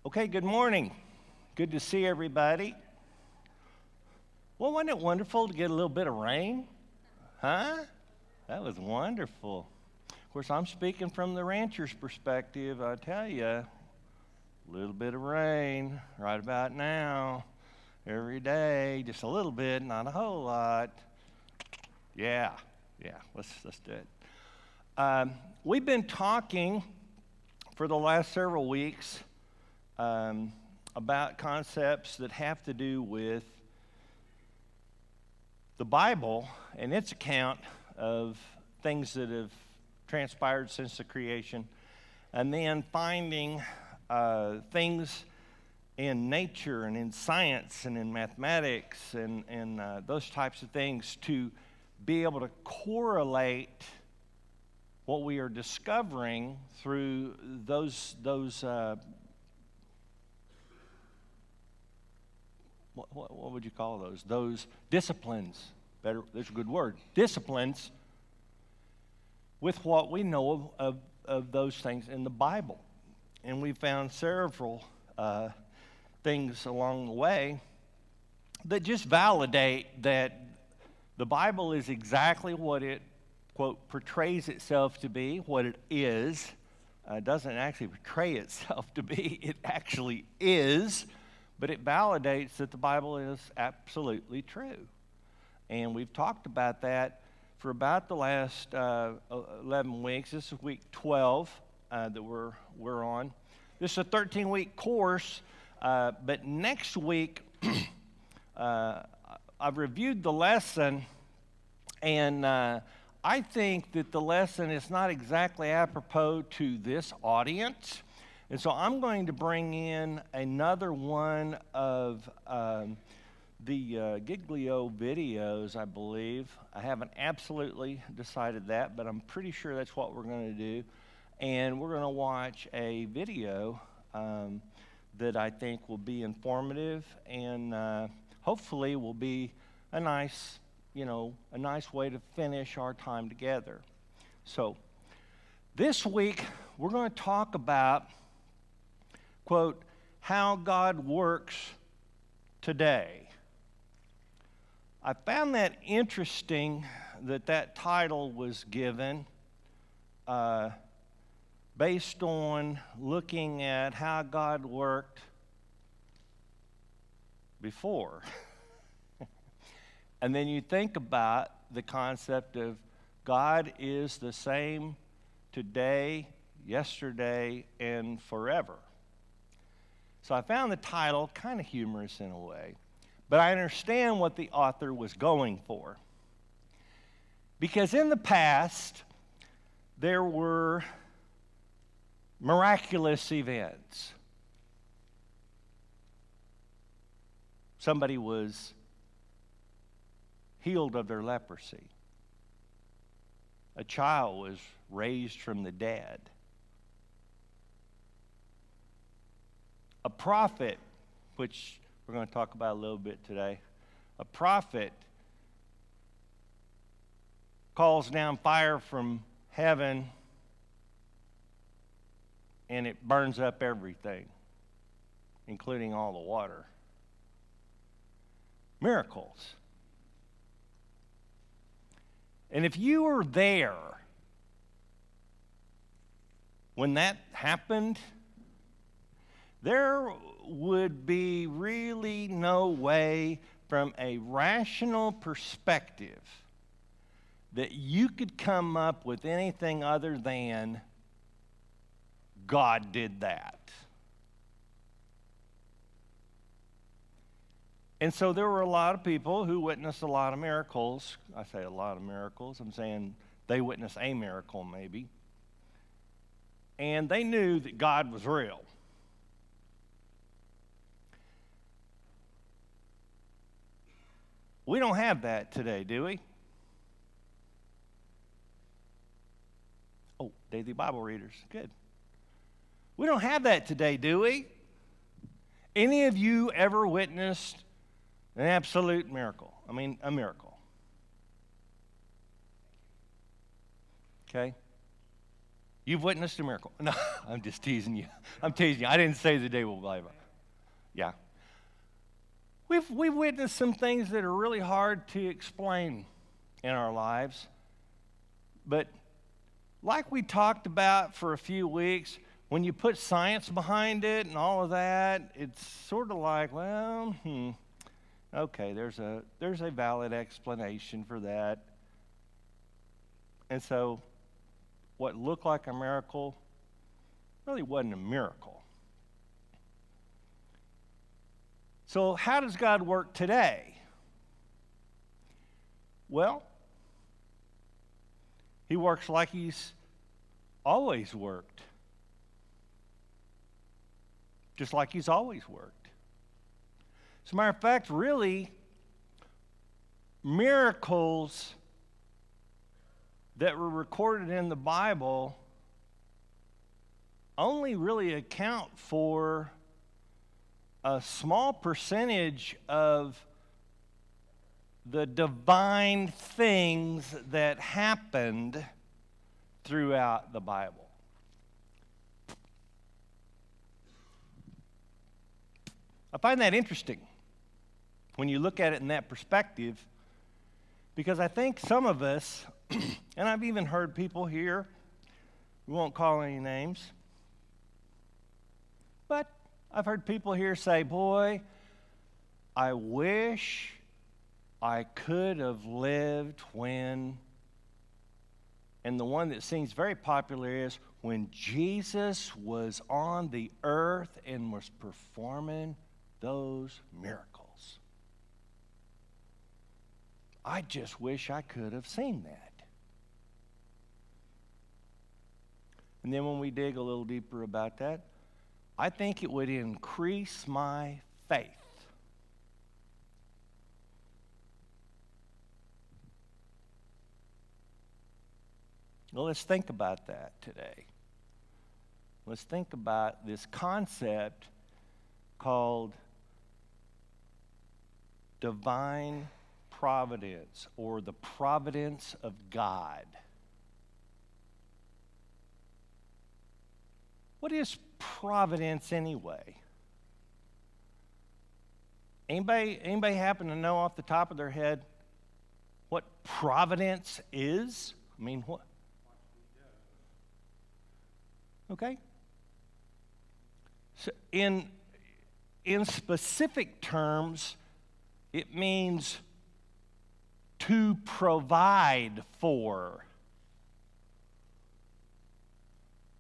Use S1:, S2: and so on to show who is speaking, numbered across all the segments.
S1: Okay, good morning. Good to see everybody. Well, wasn't it wonderful to get a little bit of rain? Huh? That was wonderful. Of course, I'm speaking from the rancher's perspective. I tell you, a little bit of rain right about now, every day, just a little bit, not a whole lot. Yeah, let's do it. We've been talking for the last several weeks about concepts that have to do with the Bible and its account of things that have transpired since the creation, and then finding things in nature and in science and in mathematics and those types of things to be able to correlate what we are discovering through those what would you call those? Those disciplines. Better, there's a good word. Disciplines with what we know of those things in the Bible. And we found several things along the way that just validate that the Bible is exactly what it, quote, portrays itself to be, what it is. It doesn't actually portray itself to be, it actually is. But it validates that the Bible is absolutely true. And we've talked about that for about the last 11 weeks. This is week 12 that we're on. This is a 13-week course, but next week I've reviewed the lesson, and I think that the lesson is not exactly apropos to this audience. And so I'm going to bring in another one of the Giglio videos, I believe. I haven't absolutely decided that, but I'm pretty sure that's what we're going to do. And we're going to watch a video that I think will be informative and hopefully will be a nice way to finish our time together. So this week we're going to talk about, quote, how God works today. I found that interesting that title was given based on looking at how God worked before. And then you think about the concept of God is the same today, yesterday, and forever. So I found the title kind of humorous in a way, but I understand what the author was going for. Because in the past, there were miraculous events. Somebody was healed of their leprosy. A child was raised from the dead. A prophet, which we're going to talk about a little bit today, a prophet calls down fire from heaven and it burns up everything, including all the water. Miracles. And if you were there when that happened, there would be really no way from a rational perspective that you could come up with anything other than God did that. And so there were a lot of people who witnessed a lot of miracles. I say a lot of miracles. I'm saying they witnessed a miracle maybe. And they knew that God was real. We don't have that today, do we? Oh, daily Bible readers. Good. We don't have that today, do we? Any of you ever witnessed an absolute miracle? I mean, a miracle. Okay? You've witnessed a miracle. No, I'm just teasing you. I'm teasing you. I didn't say the day will believe it. Yeah. We've witnessed some things that are really hard to explain in our lives. But like we talked about for a few weeks, when you put science behind it and all of that, it's sort of like, well, okay, there's a valid explanation for that. And so what looked like a miracle really wasn't a miracle. So how does God work today? Well, he works like he's always worked. Just like he's always worked. As a matter of fact, really, miracles that were recorded in the Bible only really account for a small percentage of the divine things that happened throughout the Bible. I find that interesting when you look at it in that perspective, because I think some of us, and I've even heard people here, we won't call any names, but I've heard people here say, boy, I wish I could have lived when, and the one that seems very popular is when Jesus was on the earth and was performing those miracles. I just wish I could have seen that. And then when we dig a little deeper about that, I think it would increase my faith. Well, let's think about that today. Let's think about this concept called divine providence, or the providence of God. What is providence anyway? Anybody happen to know off the top of their head what providence is? I mean, what? Okay. So in specific terms, it means to provide for.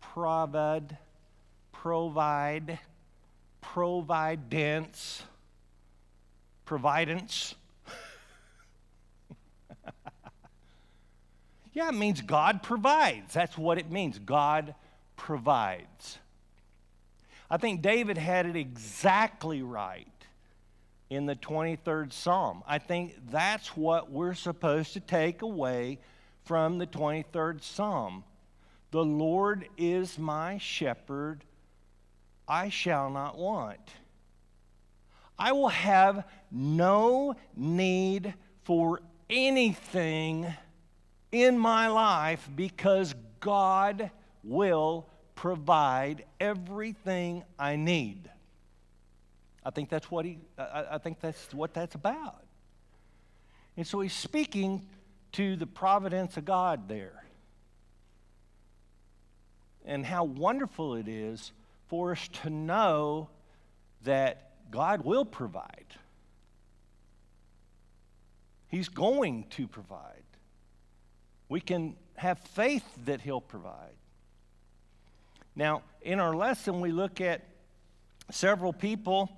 S1: Provide, providence, providence. Yeah, it means God provides. That's what it means. God provides. I think David had it exactly right in the 23rd Psalm. I think that's what we're supposed to take away from the 23rd Psalm. The Lord is my shepherd, I shall not want. I will have no need for anything in my life because God will provide everything I need. I think that's what that's about. And so he's speaking to the providence of God there. And how wonderful it is for us to know that God will provide. He's going to provide. We can have faith that he'll provide. Now, in our lesson, we look at several people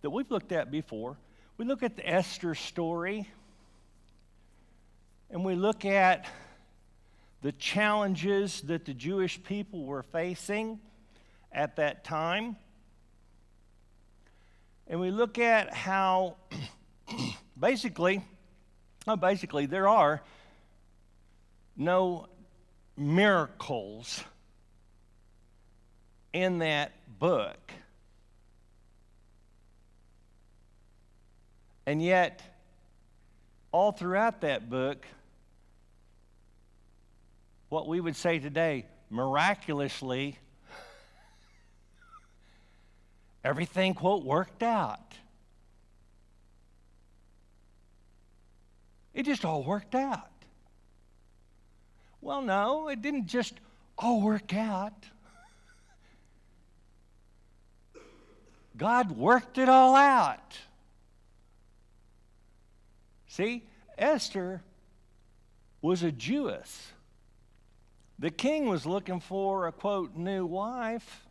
S1: that we've looked at before. We look at the Esther story, and we look at the challenges that the Jewish people were facing at that time. And we look at how basically there are no miracles in that book. And yet, all throughout that book, what we would say today, miraculously, everything, quote, worked out. It just all worked out. Well, no, it didn't just all work out. God worked it all out. See, Esther was a Jewess. The king was looking for a, quote, new wife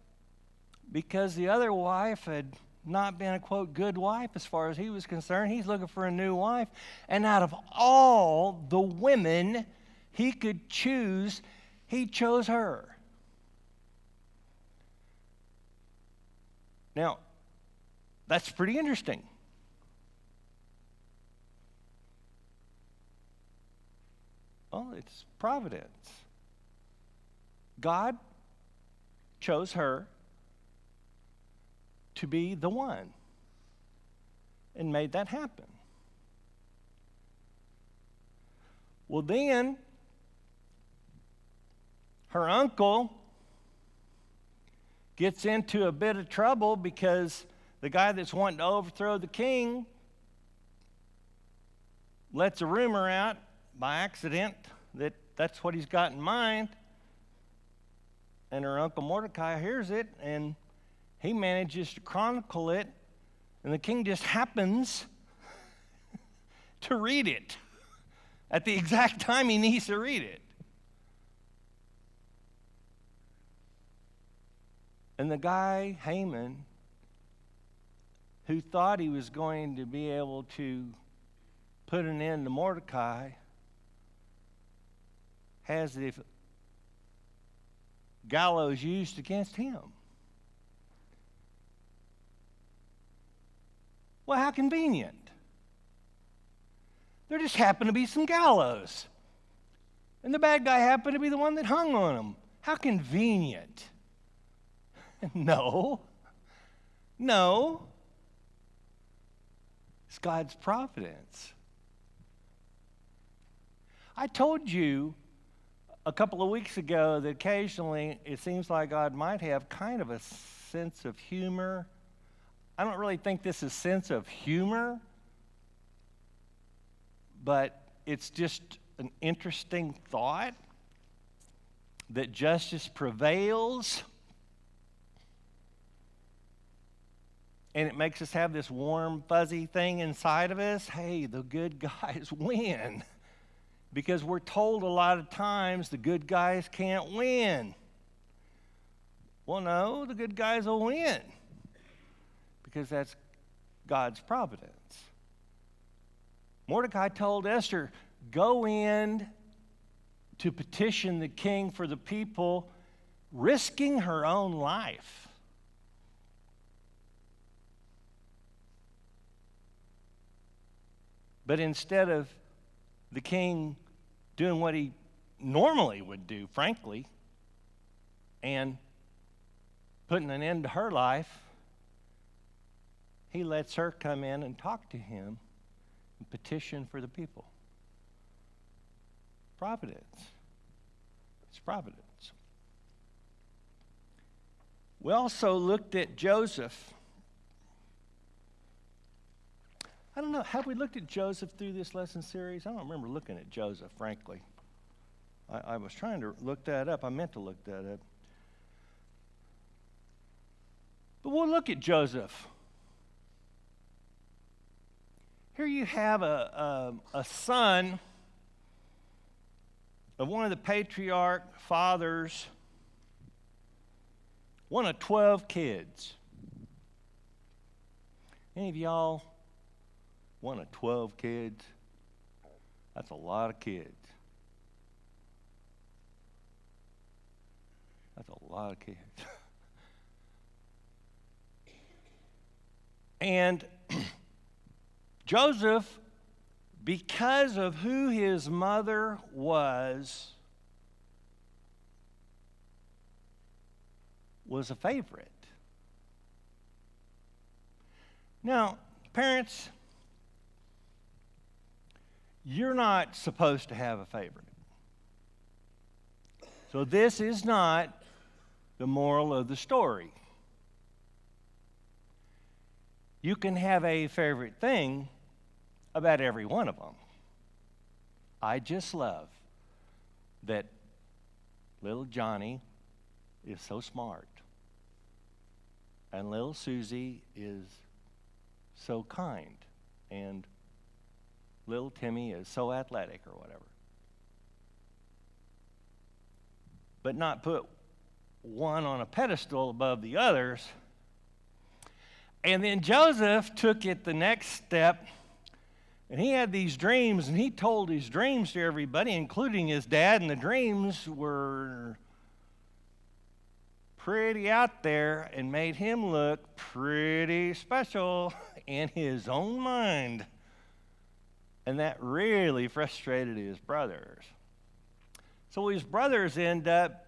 S1: because the other wife had not been a, quote, good wife as far as he was concerned. He's looking for a new wife. And out of all the women he could choose, he chose her. Now, that's pretty interesting. Well, it's providence. God chose her to be the one and made that happen. Well, then, her uncle gets into a bit of trouble because the guy that's wanting to overthrow the king lets a rumor out by accident that that's what he's got in mind. And her uncle Mordecai hears it, and he manages to chronicle it, and the king just happens to read it at the exact time he needs to read it. And the guy, Haman, who thought he was going to be able to put an end to Mordecai, has the gallows used against him. Well, how convenient. There just happened to be some gallows. And the bad guy happened to be the one that hung on him. How convenient. No. It's God's providence. I told you a couple of weeks ago that occasionally it seems like God might have kind of a sense of humor. I don't really think this is sense of humor, but it's just an interesting thought that justice prevails, and it makes us have this warm, fuzzy thing inside of us. Hey, the good guys win. Because we're told a lot of times the good guys can't win. Well, no, the good guys will win. Because that's God's providence. Mordecai told Esther, go in to petition the king for the people, risking her own life. But instead of the king doing what he normally would do, frankly, and putting an end to her life, he lets her come in and talk to him and petition for the people. Providence. It's providence. We also looked at Joseph. I don't know, have we looked at Joseph through this lesson series? I don't remember looking at Joseph, frankly. I was trying to look that up. I meant to look that up. But we'll look at Joseph. Here you have a son of one of the patriarch fathers, one of 12 kids. Any of y'all one of 12 kids? That's a lot of kids. That's a lot of kids. And Joseph, because of who his mother was a favorite. Now, parents, you're not supposed to have a favorite. So this is not the moral of the story. You can have a favorite thing about every one of them. I just love that little Johnny is so smart, and little Susie is so kind, and little Timmy is so athletic or whatever. But not put one on a pedestal above the others. And then Joseph took it the next step, and he had these dreams, and he told his dreams to everybody, including his dad, and the dreams were pretty out there and made him look pretty special in his own mind. And that really frustrated his brothers. So his brothers end up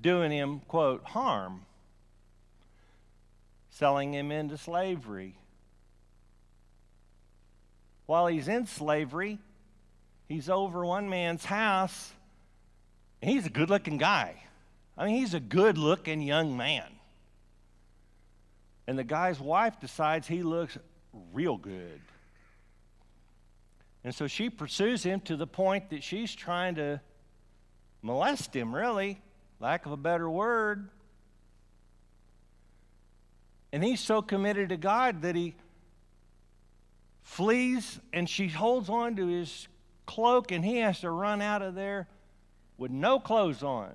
S1: doing him, quote, harm, selling him into slavery. While he's in slavery, he's over one man's house, and he's a good-looking guy. I mean, he's a good-looking young man. And the guy's wife decides he looks real good. And so she pursues him to the point that she's trying to molest him, really, lack of a better word. And he's so committed to God that he flees, and she holds on to his cloak, and he has to run out of there with no clothes on.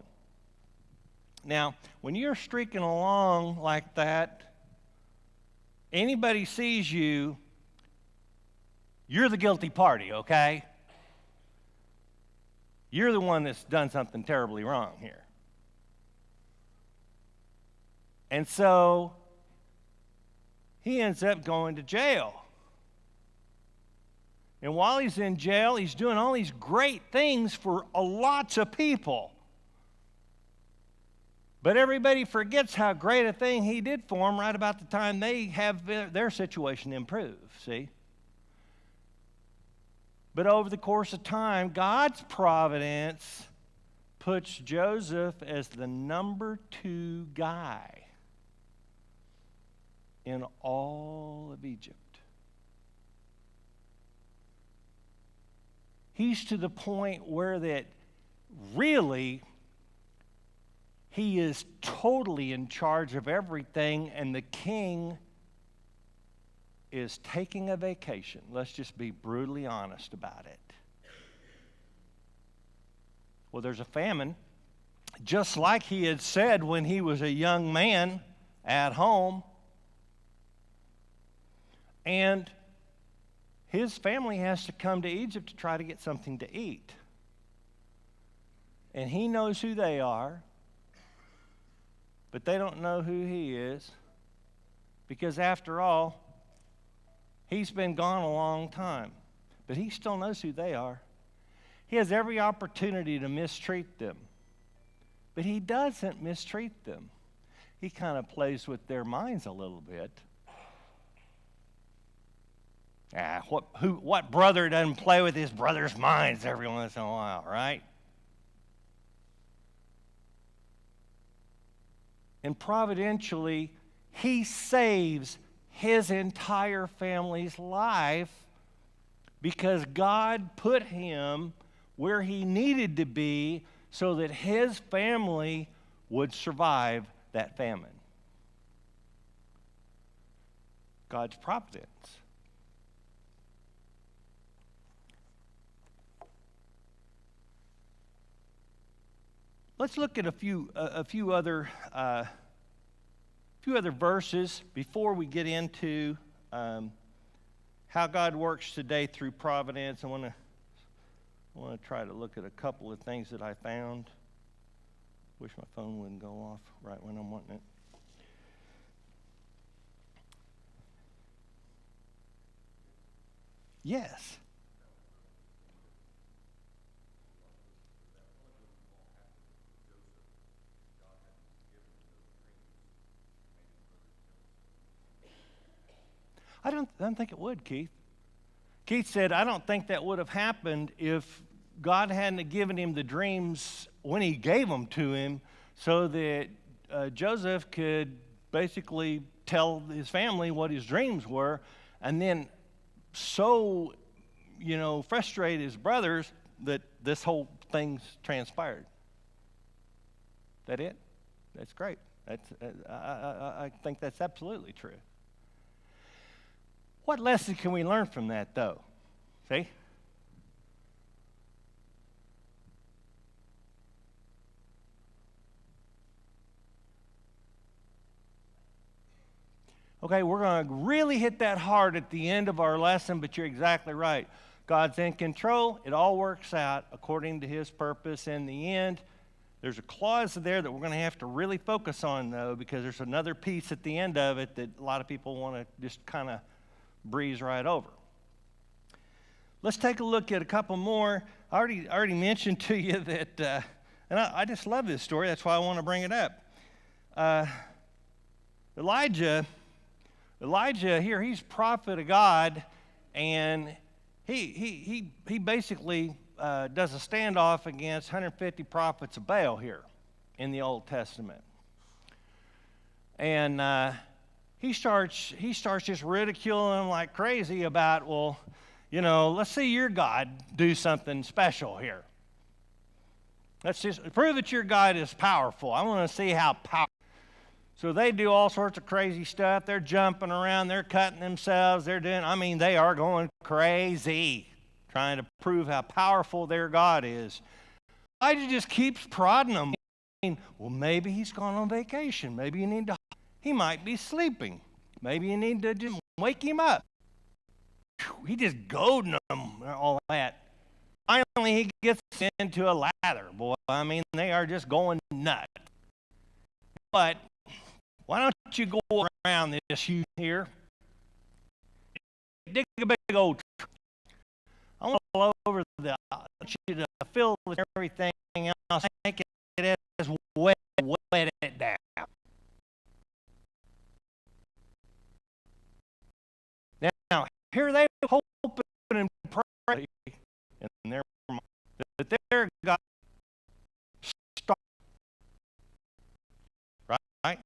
S1: Now, when you're streaking along like that, anybody sees you, you're the guilty party, okay? You're the one that's done something terribly wrong here. And so he ends up going to jail. And while he's in jail, he's doing all these great things for lots of people. But everybody forgets how great a thing he did for them right about the time they have their situation improved, see? But over the course of time, God's providence puts Joseph as the number 2 guy in all of Egypt. He's to the point where that really he is totally in charge of everything, and the king is taking a vacation. Let's just be brutally honest about it. Well, there's a famine, just like he had said when he was a young man at home. And his family has to come to Egypt to try to get something to eat. And he knows who they are, but they don't know who he is, because after all, he's been gone a long time, but he still knows who they are. He has every opportunity to mistreat them, but he doesn't mistreat them. He kind of plays with their minds a little bit. What brother doesn't play with his brother's minds every once in a while, right? And providentially, he saves his entire family's life because God put him where he needed to be so that his family would survive that famine. God's providence. Let's look at a few other verses before we get into how God works today through providence. I want to try to look at a couple of things that I found. Wish my phone wouldn't go off right when I'm wanting it. Yes. I don't think it would, Keith. Keith said, I don't think that would have happened if God hadn't given him the dreams when he gave them to him so that Joseph could basically tell his family what his dreams were, and then so, frustrate his brothers that this whole thing's transpired. That it? That's great. I think that's absolutely true. What lesson can we learn from that, though? See? Okay, we're going to really hit that hard at the end of our lesson, but you're exactly right. God's in control. It all works out according to his purpose in the end. There's a clause there that we're going to have to really focus on, though, because there's another piece at the end of it that a lot of people want to just kind of breeze right over. Let's take a look at a couple more. I already mentioned to you that, and I just love this story. That's why I want to bring it up. Elijah here, he's prophet of God, and he basically does a standoff against 150 prophets of Baal here in the Old Testament. And he starts just ridiculing them like crazy about, well, let's see your God do something special here. Let's just prove that your God is powerful. I want to see how powerful. So they do all sorts of crazy stuff. They're jumping around. They're cutting themselves. They are going crazy, trying to prove how powerful their God is. Elijah just keeps prodding them. Well, maybe he's gone on vacation. Maybe he might be sleeping. Maybe you need to just wake him up. He just goading them, all that. Finally, he gets into a lather, boy. They are just going nuts. But why don't you go around this chute here? Dig a big old trench. I want to all over I want you to fill with everything else. Make it as wet it down. Now, here they hoping and pray in their mind that their God stop. Right?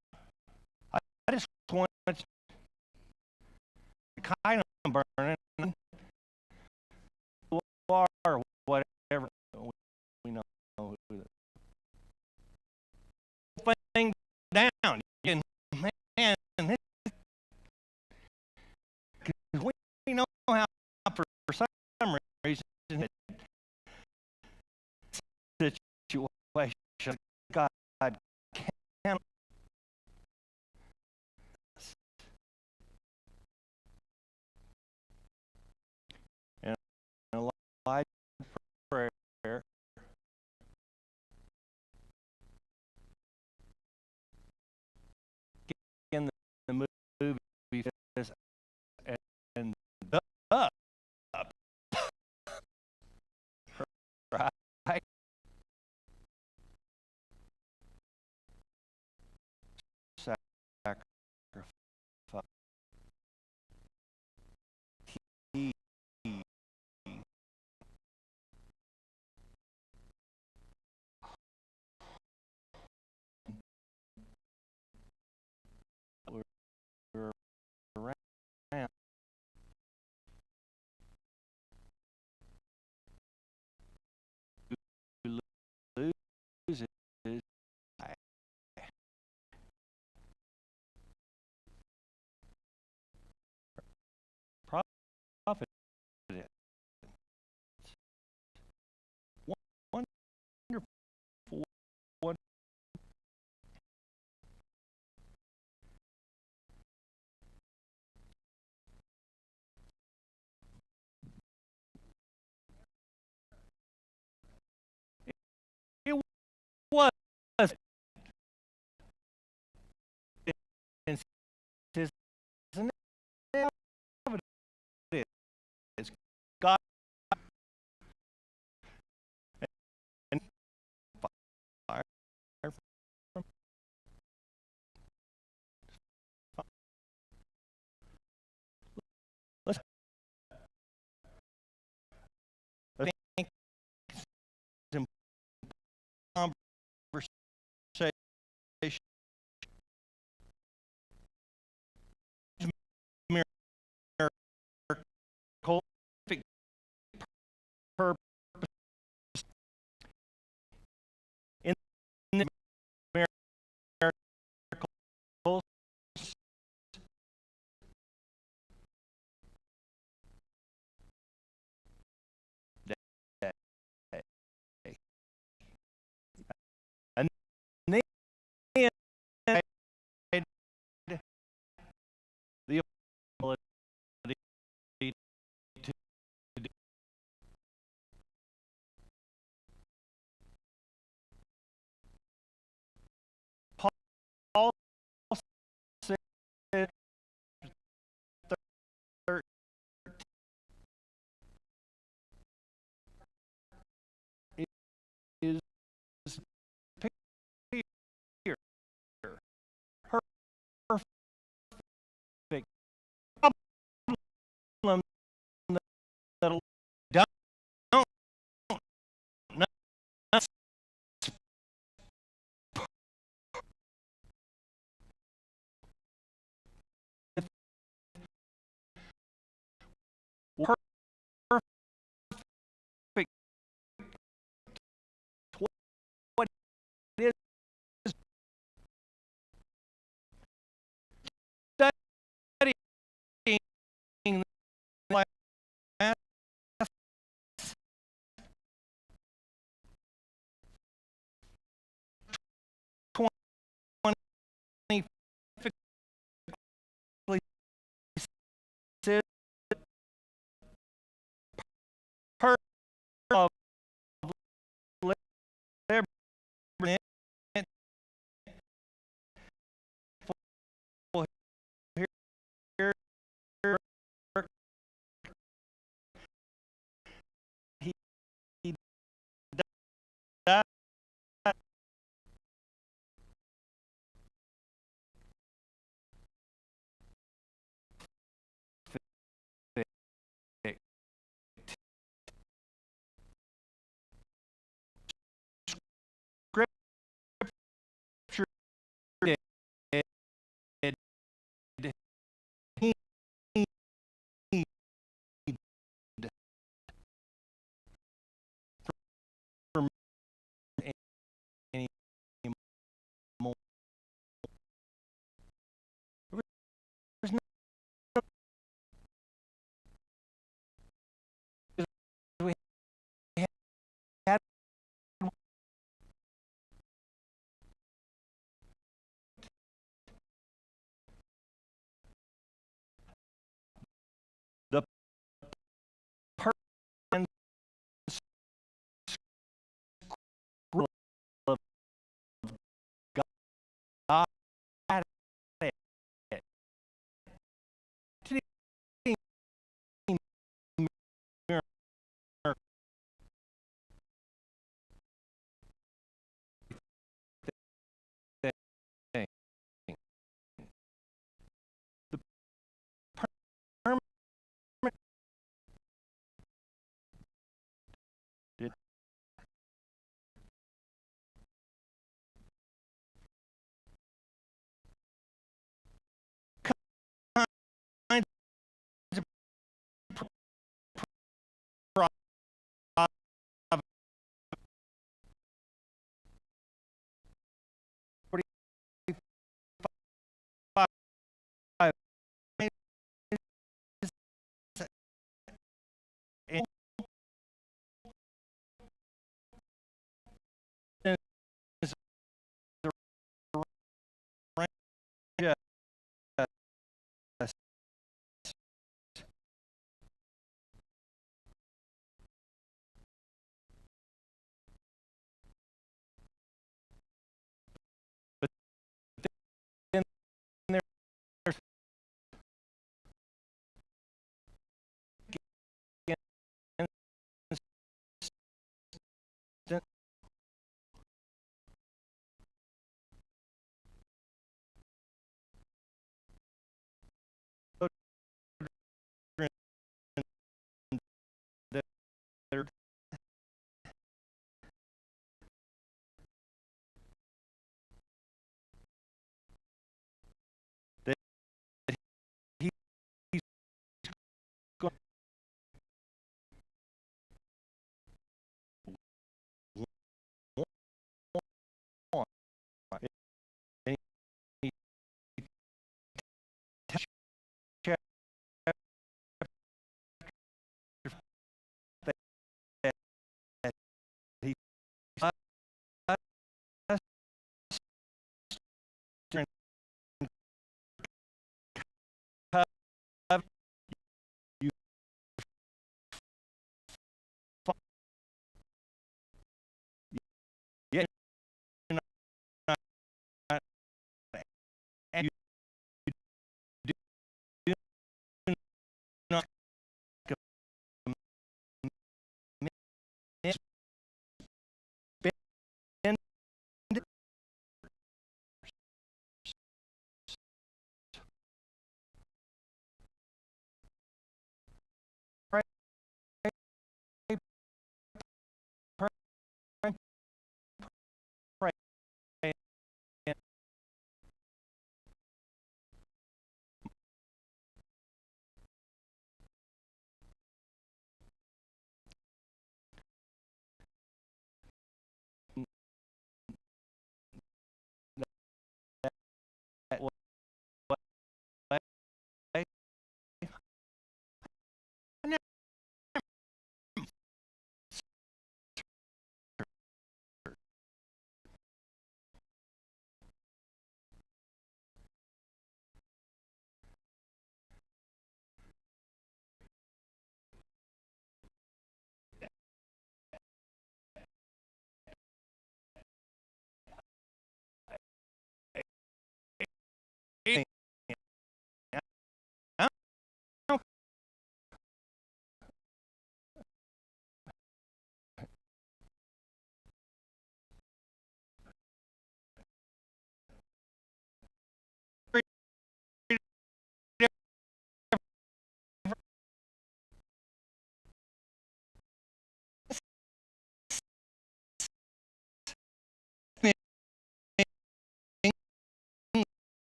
S1: I just want to kind of burning or whatever we know. Thing down. And man, we know how for some reason situation God can. And Elijah's prayer in the movie says, and up, right? Sacrifice. He we're around. Loses prophet. Wonderful. It was. Isn't it? It's God and fire from let's think them that don't know perfect what it is studying